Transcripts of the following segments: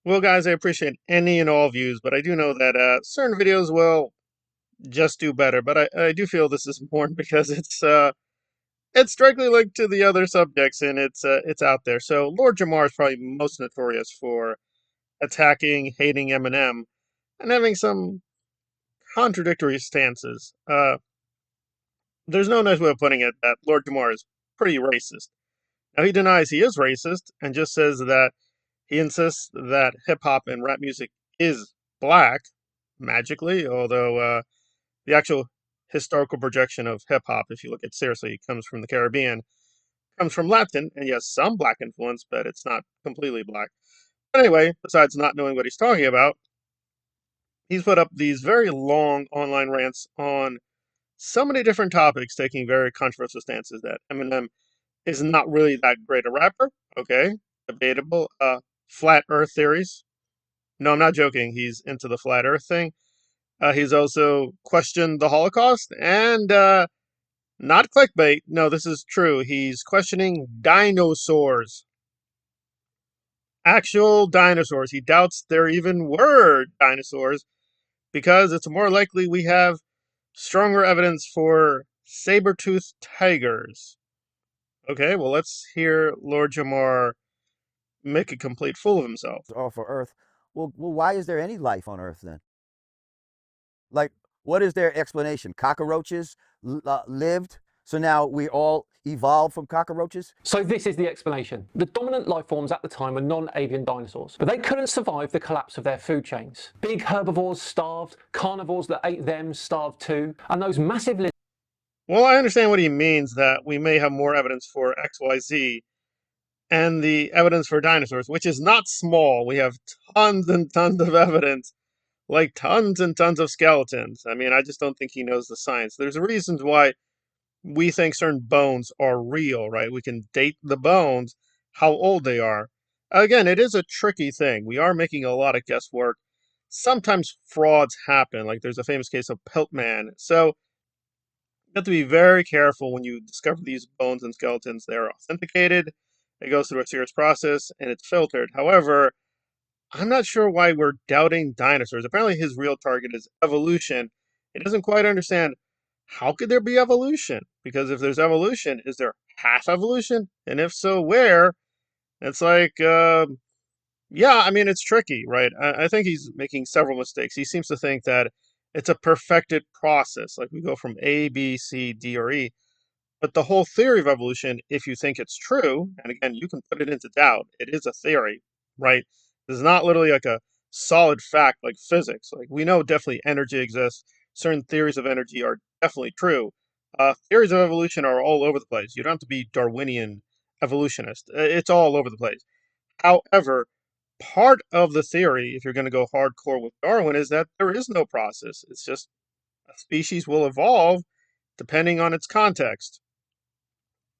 Well, guys, I appreciate any and all views, but I do know that certain videos will just do better. But I do feel this is important because it's directly linked to the other subjects and it's out there. So Lord Jamar is probably most notorious for attacking, hating Eminem, and having some contradictory stances. There's no nice way of putting it that Lord Jamar is pretty racist. Now he denies he is racist and just says that he insists that hip hop and rap music is black magically, although the actual historical projection of hip hop, if you look at it seriously, comes from the Caribbean, comes from Latin, and yes, some black influence, but it's not completely black. But anyway, besides not knowing what he's talking about, he's put up these very long online rants on so many different topics, taking very controversial stances that Eminem is not really that great a rapper. Okay, debatable. Flat Earth theories. No, I'm not joking. He's into the flat Earth thing. He's also questioned the Holocaust and not clickbait. No, this is true. He's questioning dinosaurs, actual dinosaurs. He doubts there even were dinosaurs because it's more likely we have stronger evidence for saber-toothed tigers. Okay, well, let's hear Lord Jamar make a complete fool of himself. Off of Earth. Well, why is there any life on Earth then? Like, what is their explanation? Cockroaches lived, so now we all evolved from cockroaches? So this is the explanation. The dominant life forms at the time were non-avian dinosaurs, but they couldn't survive the collapse of their food chains. Big herbivores starved, carnivores that ate them starved too, and those massive Well, I understand what he means that we may have more evidence for XYZ and the evidence for dinosaurs, which is not small. We have tons and tons of evidence, like tons and tons of skeletons. I mean, I just don't think he knows the science. There's reasons why we think certain bones are real, right? We can date the bones, how old they are. Again, it is a tricky thing. We are making a lot of guesswork. Sometimes frauds happen, like there's a famous case of Piltman. So you have to be very careful when you discover these bones and skeletons. They're authenticated, it goes through a serious process, and it's filtered. However, I'm not sure why we're doubting dinosaurs. Apparently, his real target is evolution. He doesn't quite understand how could there be evolution? Because if there's evolution, is there half evolution? And if so, where? It's like, yeah, I mean, it's tricky, right? I think he's making several mistakes. He seems to think that it's a perfected process, like we go from A, B, C, D, or E. But the whole theory of evolution, if you think it's true, and again, you can put it into doubt, it is a theory, right? It's not literally like a solid fact like physics. Like we know definitely energy exists. Certain theories of energy are definitely true. Theories of evolution are all over the place. You don't have to be Darwinian evolutionist. It's all over the place. However, part of the theory, if you're going to go hardcore with Darwin, is that there is no process. It's just a species will evolve depending on its context.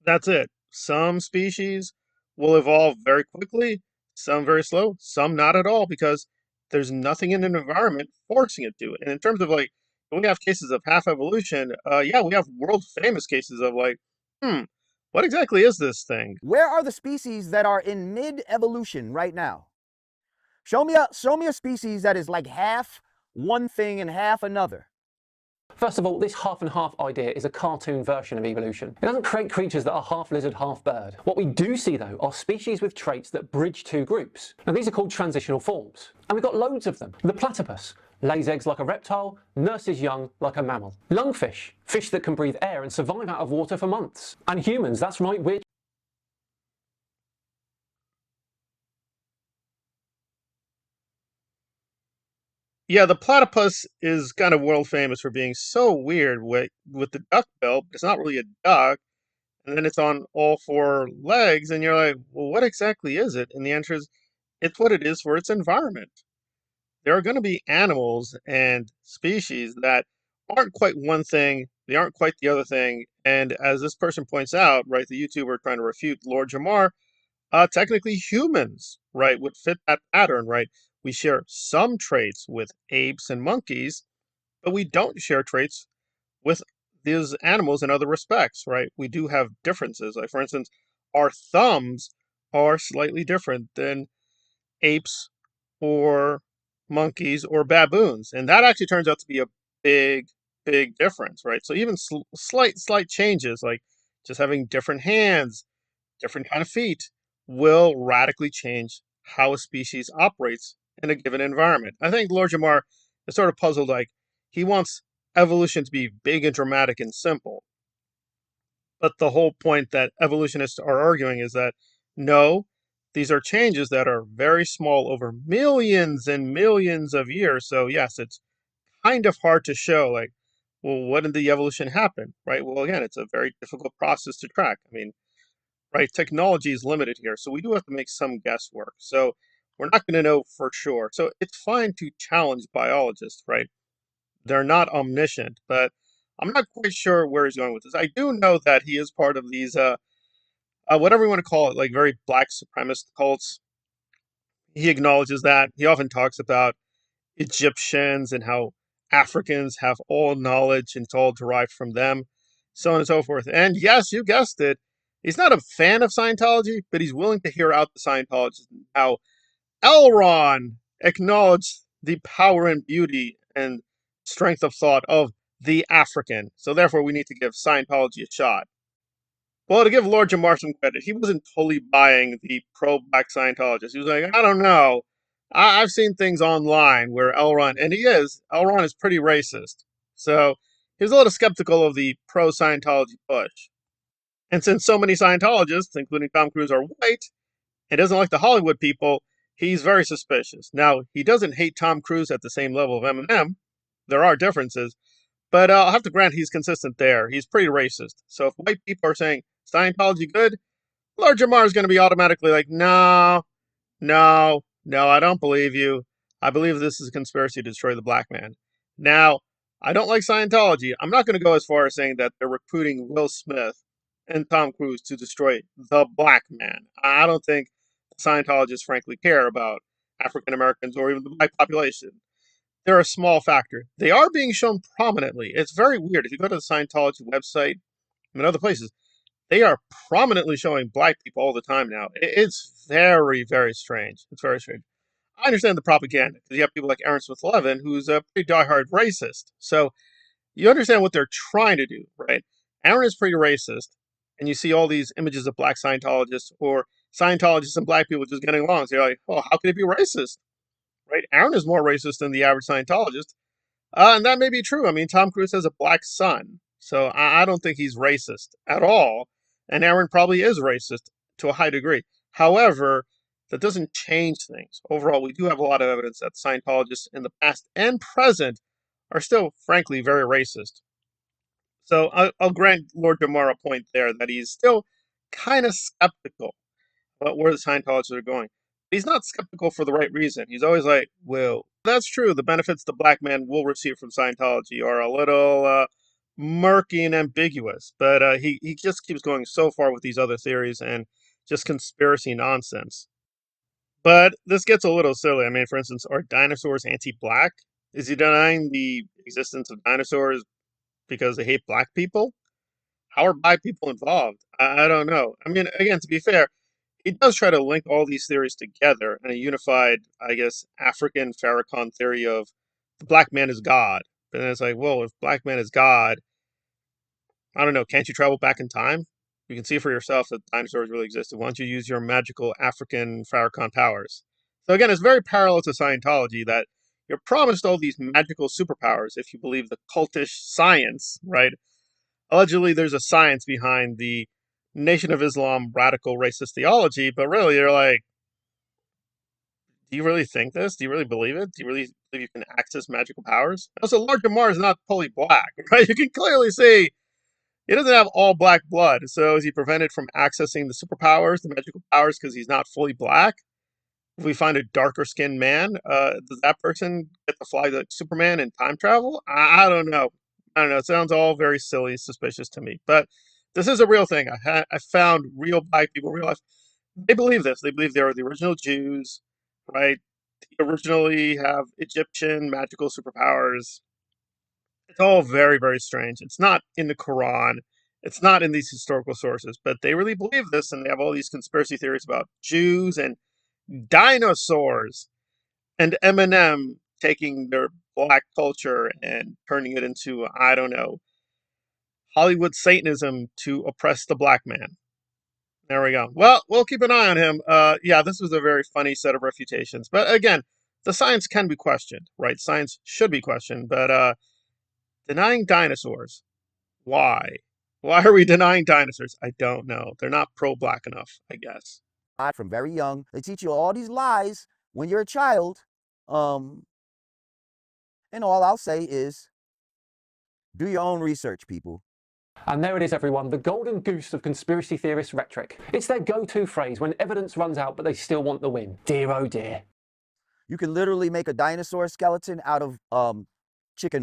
That's it. Some species will evolve very quickly, some very slow, some not at all, because there's nothing in an environment forcing it to. And in terms of like, when we have cases of half evolution, yeah, we have world famous cases of like, hmm, what exactly is this thing? Where are the species that are in mid-evolution right now? Show me a species that is like half one thing and half another. First of all, this half and half idea is a cartoon version of evolution. It doesn't create creatures that are half lizard, half bird. What we do see though are species with traits that bridge two groups. Now these are called transitional forms, and we've got loads of them. The platypus lays eggs like a reptile, nurses young like a mammal. Lungfish, fish that can breathe air and survive out of water for months. And humans, that's right, we're Yeah, the platypus is kind of world famous for being so weird with the duck bill, but it's not really a duck. And then it's on all four legs, and you're like, well, what exactly is it? And the answer is, it's what it is for its environment. There are going to be animals and species that aren't quite one thing, they aren't quite the other thing. And as this person points out, right, the YouTuber trying to refute Lord Jamar, technically humans, right, would fit that pattern, right? We share some traits with apes and monkeys, but we don't share traits with these animals in other respects, right? We do have differences. Like, for instance, our thumbs are slightly different than apes or monkeys or baboons. And that actually turns out to be a big, big difference, right? So even slight changes, like just having different hands, different kind of feet, will radically change how a species operates in a given environment. I think Lord Jamar is sort of puzzled, like he wants evolution to be big and dramatic and simple. But the whole point that evolutionists are arguing is that no, these are changes that are very small over millions and millions of years. So, yes, it's kind of hard to show, like, well, what did the evolution happen, right? Well, again, it's a very difficult process to track. I mean, right, technology is limited here. So, we do have to make some guesswork. So, we're not going to know for sure. So, it's fine to challenge biologists, right? They're not omniscient, but I'm not quite sure where he's going with this. I do know that he is part of these, whatever you want to call it, like very black supremacist cults. He acknowledges that. He often talks about Egyptians and how Africans have all knowledge and it's all derived from them, so on and so forth. And yes, you guessed it. He's not a fan of Scientology, but he's willing to hear out the Scientologists. How Elron acknowledged the power and beauty and strength of thought of the African. So therefore, we need to give Scientology a shot. Well, to give Lord Jamar some credit, he wasn't totally buying the pro-black Scientologist. He was like, I don't know. I've seen things online where Elron, and Elron is pretty racist. So he was a little skeptical of the pro-Scientology push. And since so many Scientologists, including Tom Cruise, are white and doesn't like the Hollywood people, he's very suspicious. Now, he doesn't hate Tom Cruise at the same level of Eminem. There are differences, but I'll have to grant he's consistent there. He's pretty racist. So if white people are saying Scientology good, Lord Jamar is going to be automatically like, no, no, no, I don't believe you. I believe this is a conspiracy to destroy the black man. Now, I don't like Scientology. I'm not going to go as far as saying that they're recruiting Will Smith and Tom Cruise to destroy the black man. I don't think Scientologists frankly care about African Americans or even the black population. They're a small factor. They are being shown prominently. It's very weird. If you go to the Scientology website and other places, they are prominently showing black people all the time now. It's very, very strange. It's very strange. I understand the propaganda because you have people like Aaron Smith Levin, who's a pretty diehard racist. So you understand what they're trying to do, right? Aaron is pretty racist, and you see all these images of black Scientologists or Scientologists and black people just getting along. So you're like, oh, how could it be racist, right? Aaron is more racist than the average Scientologist. And that may be true. I mean, Tom Cruise has a black son, so I don't think he's racist at all. And Aaron probably is racist to a high degree. However, that doesn't change things. Overall, we do have a lot of evidence that Scientologists in the past and present are still, frankly, very racist. So I'll grant Lord Jamar a point there that he's still kind of skeptical about where the Scientologists are going. He's not skeptical for the right reason. He's always like, well, that's true. The benefits the black man will receive from Scientology are a little murky and ambiguous. But he just keeps going so far with these other theories and just conspiracy nonsense. But this gets a little silly. I mean, for instance, are dinosaurs anti black? Is he denying the existence of dinosaurs because they hate black people? How are black people involved? I don't know. I mean, again, to be fair, he does try to link all these theories together in a unified, I guess, African Farrakhan theory of the black man is God. But then it's like, well, if black man is God, I don't know, can't you travel back in time? You can see for yourself that dinosaurs really existed. Why don't you use your magical African Farrakhan powers? So again, it's very parallel to Scientology that you're promised all these magical superpowers if you believe the cultish science, right? Allegedly, there's a science behind the Nation of Islam radical racist theology, but really, you're like, do you really think this? Do you really believe it? Do you really believe you can access magical powers? Also, Lord Jamar is not fully black, right? You can clearly see he doesn't have all black blood. So is he prevented from accessing the superpowers, the magical powers, because he's not fully black? If we find a darker skinned man, does that person get to fly like Superman and time travel? I don't know. I don't know. It sounds all very silly, suspicious to me. But this is a real thing. I found real black people, real life. They believe this. They believe they are the original Jews, right? They originally have Egyptian magical superpowers. It's all very, very strange. It's not in the Quran. It's not in these historical sources, but they really believe this, and they have all these conspiracy theories about Jews and dinosaurs. and Eminem taking their black culture and turning it into, I don't know, Hollywood Satanism to oppress the black man. There we go. Well, we'll keep an eye on him. Yeah, this was a very funny set of refutations. But again, the science can be questioned, right? Science should be questioned. But denying dinosaurs, why? Why are we denying dinosaurs? I don't know. They're not pro-black enough, I guess. From very young, they teach you all these lies when you're a child. And all I'll say is, do your own research, people. And there it is, everyone, the golden goose of conspiracy theorist rhetoric. It's their go-to phrase when evidence runs out but they still want the win. Dear oh dear. You can literally make a dinosaur skeleton out of chicken